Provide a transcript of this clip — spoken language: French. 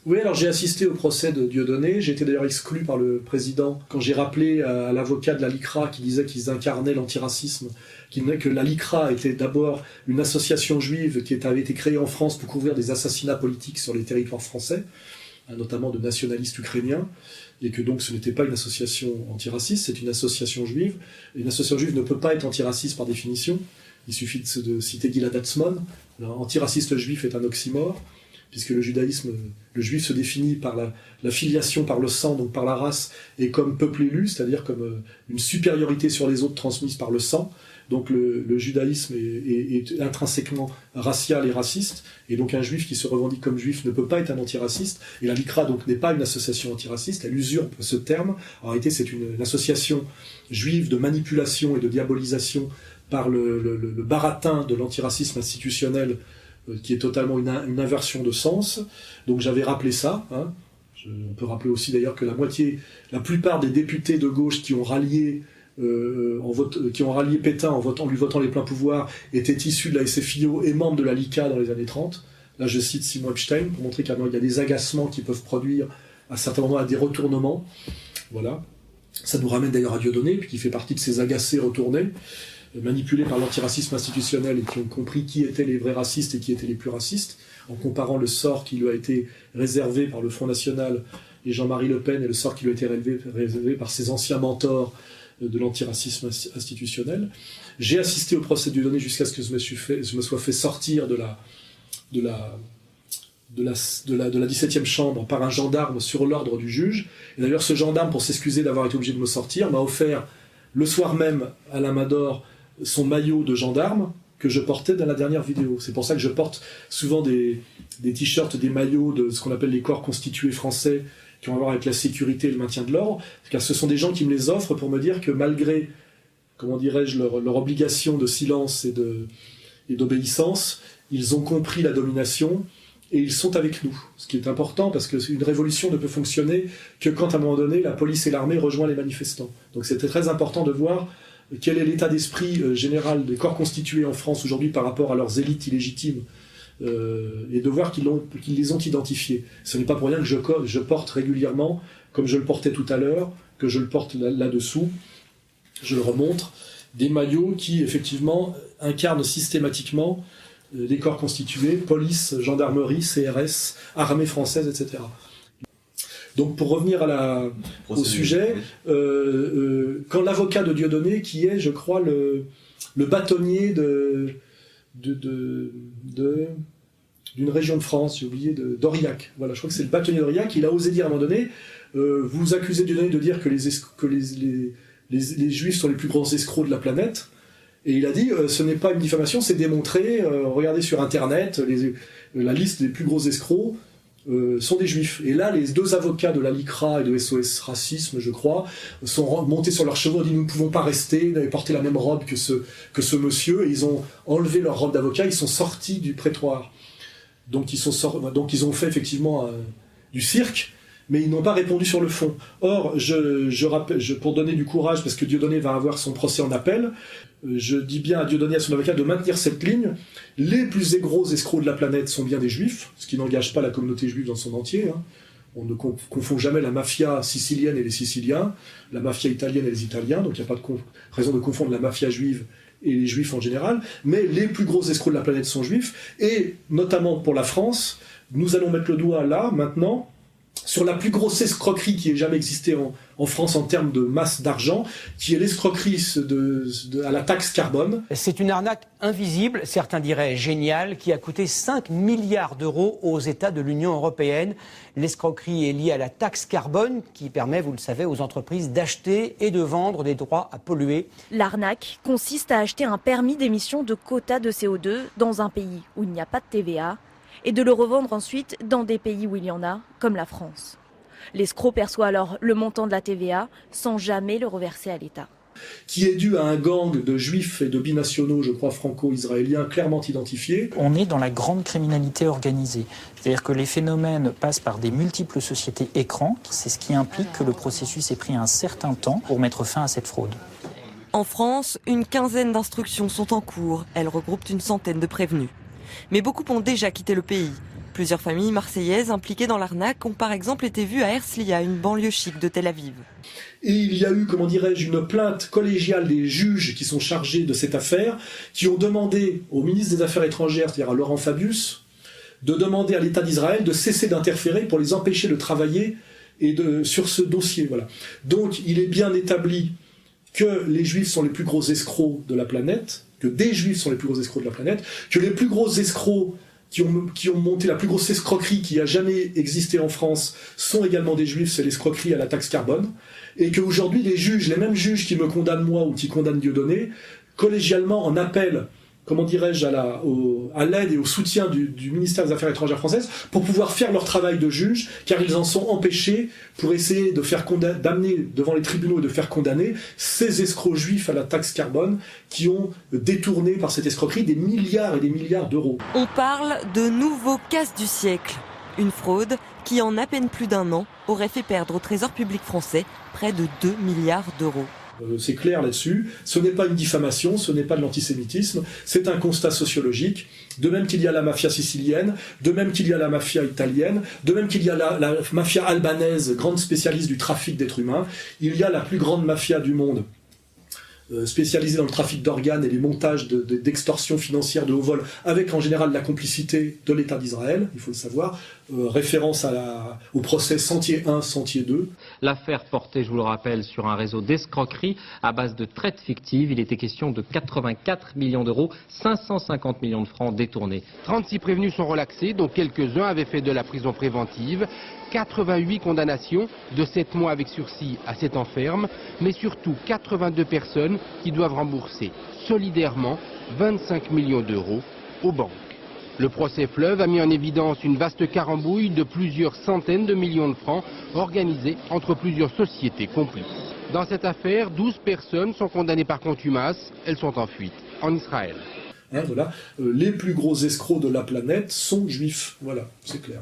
Oui, alors j'ai assisté au procès de Dieudonné. J'ai été d'ailleurs exclu par le président quand j'ai rappelé à l'avocat de la LICRA qui disait qu'ils incarnaient l'antiracisme, que la LICRA était d'abord une association juive qui avait été créée en France pour couvrir des assassinats politiques sur les territoires français, notamment de nationalistes ukrainiens, et que donc ce n'était pas une association antiraciste, c'est une association juive. Une association juive ne peut pas être antiraciste par définition. Il suffit de citer Gilad Atzmon. Antiraciste juif est un oxymore, puisque le juif se définit par la filiation, par le sang, donc par la race, et comme peuple élu, c'est-à-dire comme une supériorité sur les autres transmise par le sang. Donc le judaïsme est intrinsèquement racial et raciste, et donc un juif qui se revendique comme juif ne peut pas être un antiraciste, et la LICRA donc n'est pas une association antiraciste, elle usurpe ce terme. En réalité c'est une association juive de manipulation et de diabolisation par le baratin de l'antiracisme institutionnel, qui est totalement une inversion de sens. Donc j'avais rappelé ça. On peut rappeler aussi d'ailleurs que la plupart des députés de gauche qui ont rallié Pétain en lui votant les pleins pouvoirs étaient issus de la SFIO et membres de la LICA dans les années 30. Là je cite Simon Epstein pour montrer qu'il y a des agacements qui peuvent produire à certains moments à des retournements. Voilà. Ça nous ramène d'ailleurs à Dieudonné, qui fait partie de ces agacés retournés, manipulés par l'antiracisme institutionnel et qui ont compris qui étaient les vrais racistes et qui étaient les plus racistes, en comparant le sort qui lui a été réservé par le Front National et Jean-Marie Le Pen et le sort qui lui a été réservé par ses anciens mentors de l'antiracisme institutionnel. J'ai assisté au procès de Dieudonné jusqu'à ce que je me sois fait sortir de la 17e chambre par un gendarme sur l'ordre du juge. Et d'ailleurs, ce gendarme, pour s'excuser d'avoir été obligé de me sortir, m'a offert le soir même à la main d'or son maillot de gendarme que je portais dans la dernière vidéo. C'est pour ça que je porte souvent des t-shirts, des maillots de ce qu'on appelle les corps constitués français qui ont à voir avec la sécurité et le maintien de l'ordre, car ce sont des gens qui me les offrent pour me dire que malgré, comment dirais-je, leur obligation de silence et d'obéissance, ils ont compris la domination et ils sont avec nous. Ce qui est important parce qu'une révolution ne peut fonctionner que quand à un moment donné la police et l'armée rejoignent les manifestants. Donc c'était très important de voir quel est l'état d'esprit général des corps constitués en France aujourd'hui par rapport à leurs élites illégitimes, et de voir qu'ils les ont identifiés. Ce n'est pas pour rien que je porte régulièrement, comme je le portais tout à l'heure, que je le porte là-dessous, je le remontre, des maillots qui effectivement incarnent systématiquement les corps constitués, police, gendarmerie, CRS, armée française, etc. Donc pour revenir au sujet, quand l'avocat de Dieudonné, qui est, je crois, le bâtonnier d'une région de France, j'ai oublié, d'Aurillac. Voilà, je crois que c'est le bâtonnier d'Aurillac. Il a osé dire à un moment donné, vous accusez Dieudonné de dire que les Juifs sont les plus grands escrocs de la planète. Et il a dit, ce n'est pas une diffamation, c'est démontré. Regardez sur Internet, la liste des plus gros escrocs sont des Juifs. Et là, les deux avocats de la LICRA et de SOS Racisme, je crois, sont montés sur leurs chevaux et ont dit, nous ne pouvons pas rester, ils avaient porté la même robe que ce monsieur, et ils ont enlevé leur robe d'avocat, ils sont sortis du prétoire. Donc ils ont fait effectivement du cirque, mais ils n'ont pas répondu sur le fond. Or, pour donner du courage, parce que Dieudonné va avoir son procès en appel, je dis bien à Dieudonné, à son avocat, de maintenir cette ligne. Les plus gros escrocs de la planète sont bien des juifs, ce qui n'engage pas la communauté juive dans son entier. On ne confond jamais la mafia sicilienne et les Siciliens, la mafia italienne et les Italiens, donc il n'y a pas de raison de confondre la mafia juive et les juifs en général, mais les plus gros escrocs de la planète sont juifs, et notamment pour la France, nous allons mettre le doigt là, maintenant, sur la plus grosse escroquerie qui ait jamais existé en France en termes de masse d'argent, qui est l'escroquerie à la taxe carbone. C'est une arnaque invisible, certains diraient géniale, qui a coûté 5 milliards d'euros aux États de l'Union européenne. L'escroquerie est liée à la taxe carbone qui permet, vous le savez, aux entreprises d'acheter et de vendre des droits à polluer. L'arnaque consiste à acheter un permis d'émission de quotas de CO2 dans un pays où il n'y a pas de TVA, et de le revendre ensuite dans des pays où il y en a, comme la France. L'escroc perçoit alors le montant de la TVA sans jamais le reverser à l'État. Qui est dû à un gang de juifs et de binationaux, je crois, franco-israéliens, clairement identifiés. On est dans la grande criminalité organisée. C'est-à-dire que les phénomènes passent par des multiples sociétés écrans. C'est ce qui implique que le processus ait pris un certain temps pour mettre fin à cette fraude. En France, une quinzaine d'instructions sont en cours. Elles regroupent une centaine de prévenus. Mais beaucoup ont déjà quitté le pays. Plusieurs familles marseillaises impliquées dans l'arnaque ont par exemple été vues à Herzliya, une banlieue chic de Tel Aviv. Et il y a eu, comment dirais-je, une plainte collégiale des juges qui sont chargés de cette affaire, qui ont demandé au ministre des Affaires étrangères, c'est-à-dire à Laurent Fabius, de demander à l'État d'Israël de cesser d'interférer pour les empêcher de travailler sur ce dossier. Voilà. Donc il est bien établi que les Juifs sont les plus gros escrocs de la planète, que des Juifs sont les plus gros escrocs de la planète, que les plus gros escrocs qui ont monté la plus grosse escroquerie qui a jamais existé en France sont également des Juifs, c'est l'escroquerie à la taxe carbone, et qu'aujourd'hui les juges, les mêmes juges qui me condamnent moi ou qui condamnent Dieudonné, collégialement en appellent, comment dirais-je, à l'aide et au soutien du ministère des Affaires étrangères françaises pour pouvoir faire leur travail de juge, car ils en sont empêchés pour essayer de faire d'amener devant les tribunaux et de faire condamner ces escrocs juifs à la taxe carbone qui ont détourné par cette escroquerie des milliards et des milliards d'euros. On parle de nouveau casse du siècle. Une fraude qui, en à peine plus d'un an, aurait fait perdre au Trésor public français près de 2 milliards d'euros. C'est clair là-dessus, ce n'est pas une diffamation, ce n'est pas de l'antisémitisme, c'est un constat sociologique, de même qu'il y a la mafia sicilienne, de même qu'il y a la mafia italienne, de même qu'il y a la mafia albanaise, grande spécialiste du trafic d'êtres humains, il y a la plus grande mafia du monde, spécialisée dans le trafic d'organes et les montages d'extorsion financière de haut vol, avec en général la complicité de l'État d'Israël, il faut le savoir, référence au procès Sentier 1, Sentier 2. L'affaire portait, je vous le rappelle, sur un réseau d'escroquerie à base de traites fictives. Il était question de 84 millions d'euros, 550 millions de francs détournés. 36 prévenus sont relaxés, dont quelques-uns avaient fait de la prison préventive. 88 condamnations, de 7 mois avec sursis à 7 ans ferme, mais surtout 82 personnes qui doivent rembourser solidairement 25 millions d'euros aux banques. Le procès Fleuve a mis en évidence une vaste carambouille de plusieurs centaines de millions de francs organisée entre plusieurs sociétés complices. Dans cette affaire, 12 personnes sont condamnées par contumace. Elles sont en fuite en Israël. Voilà. Les plus gros escrocs de la planète sont juifs. Voilà, c'est clair.